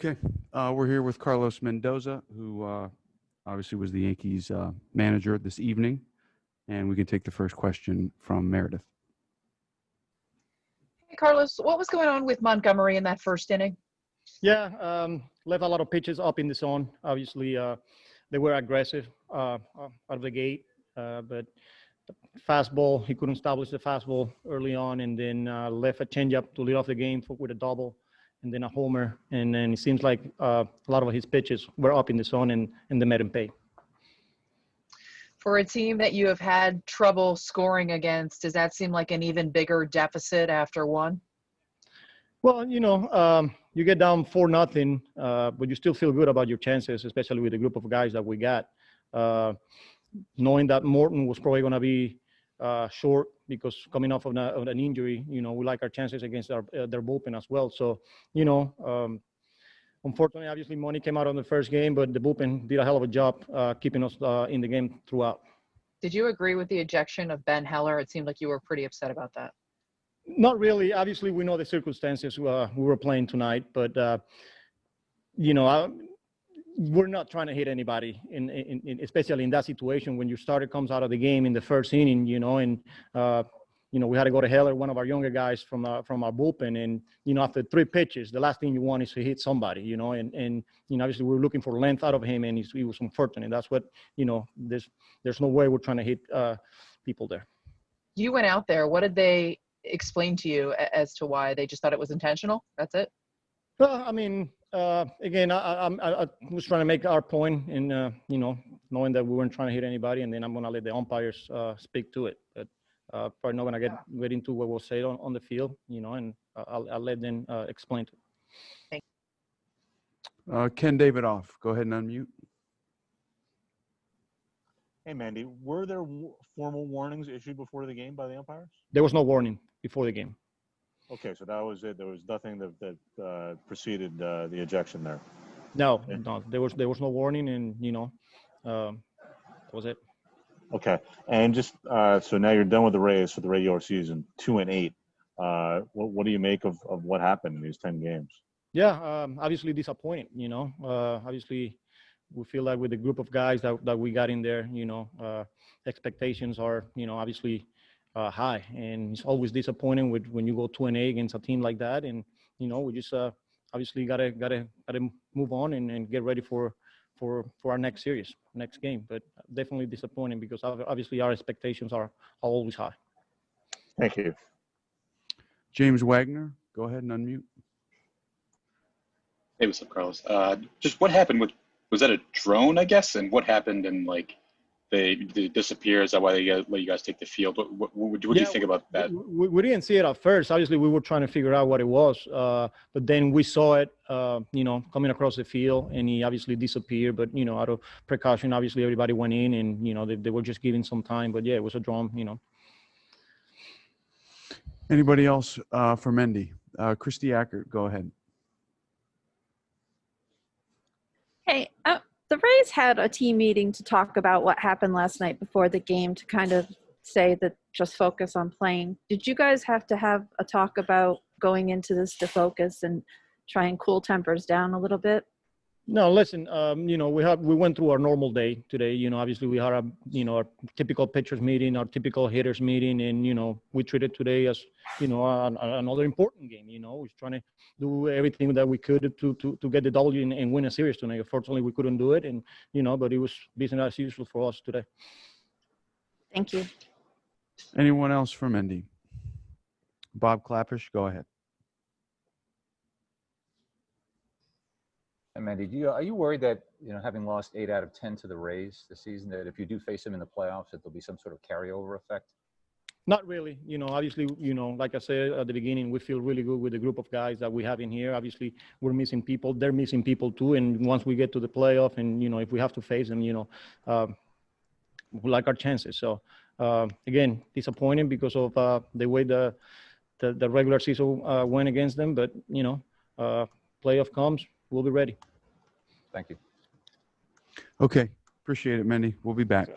Okay, we're here with Carlos Mendoza, who obviously was the Yankees manager this evening, and we can take the first question from Meredith. Hey, Carlos, what was going on with Montgomery in that first inning? Yeah, left a lot of pitches up in the zone. Obviously, they were aggressive out of the gate, but fastball, he couldn't establish the fastball early on, and then left a changeup to lead off the game with a double, and then a homer. And then it seems like a lot of his pitches were up in the zone, and they made him pay. For a team that you have had trouble scoring against, does that seem like an even bigger deficit after one? Well, you get down 4-0, but you still feel good about your chances, especially with the group of guys that we got. Knowing that Morton was probably going to be short because coming off of an injury, we like our chances against their bullpen as well. So, unfortunately, obviously, Money came out on the first game, but the bullpen did a hell of a job keeping us in the game throughout. Did you agree with the ejection of Ben Heller? It seemed like you were pretty upset about that. Not really. Obviously, we know the circumstances we were playing tonight, but, we're not trying to hit anybody, especially in that situation when your starter comes out of the game in the first inning, we had to go to Heller, one of our younger guys from our bullpen. And, after 3 pitches, the last thing you want is to hit somebody, and obviously we were looking for length out of him, and he was unfortunate. That's what, there's no way we're trying to hit people there. You went out there. What did they explain to you as to why? They just thought it was intentional? That's it? Well, I mean, again, I was trying to make our point in, knowing that we weren't trying to hit anybody, and then I'm going to let the umpires speak to it. But probably not going to get into what we'll say on the field, and I'll let them explain to it. Thank you. Ken Davidoff, go ahead and unmute. Hey, Mandy, were there formal warnings issued before the game by the umpires? There was no warning before the game. Okay, so that was it. There was nothing that preceded the ejection there. No, there was no warning, and that was it. Okay, and just so now you're done with the Rays for the regular season, 2-8. What do you make of what happened in these 10 games? Yeah, obviously disappointing. Obviously we feel like with the group of guys that we got in there, expectations are obviously high, and it's always disappointing when you go 2-8 against a team like that. And we just obviously gotta move on and get ready for our next series, next game. But definitely disappointing because obviously our expectations are always high. Thank you. James Wagner, go ahead and unmute. Hey, what's up, Carlos? Just what happened was that a drone, I guess? And what happened and they disappear? Is that why they let you guys take the field? What do you think about that? We didn't see it at first. Obviously, we were trying to figure out what it was. But then we saw it, coming across the field, and he obviously disappeared. But, out of precaution, obviously everybody went in, and, they were just giving some time. But, yeah, it was a drone, Anybody else for Mendy? Christy Ackert, go ahead. Hey, the Rays had a team meeting to talk about what happened last night before the game to kind of say that just focus on playing. Did you guys have to have a talk about going into this to focus and try and cool tempers down a little bit? No, listen, we went through our normal day today. Obviously we had our typical pitchers meeting, our typical hitters meeting, and, we treated today as, another important game. We're trying to do everything that we could to get the W and win a series tonight. Unfortunately, we couldn't do it, and, but it was business as usual for us today. Thank you. Anyone else for Mendy? Bob Clappish, go ahead. And Mandy, are you worried that, having lost 8 out of 10 to the Rays this season, that if you do face them in the playoffs, that there'll be some sort of carryover effect? Not really. Obviously, like I said at the beginning, we feel really good with the group of guys that we have in here. Obviously, we're missing people. They're missing people too. And once we get to the playoff and, if we have to face them, we like our chances. So, again, disappointing because of the way the regular season went against them. But, playoff comes, we'll be ready. Thank you. Okay. Appreciate it, Mendy. We'll be back.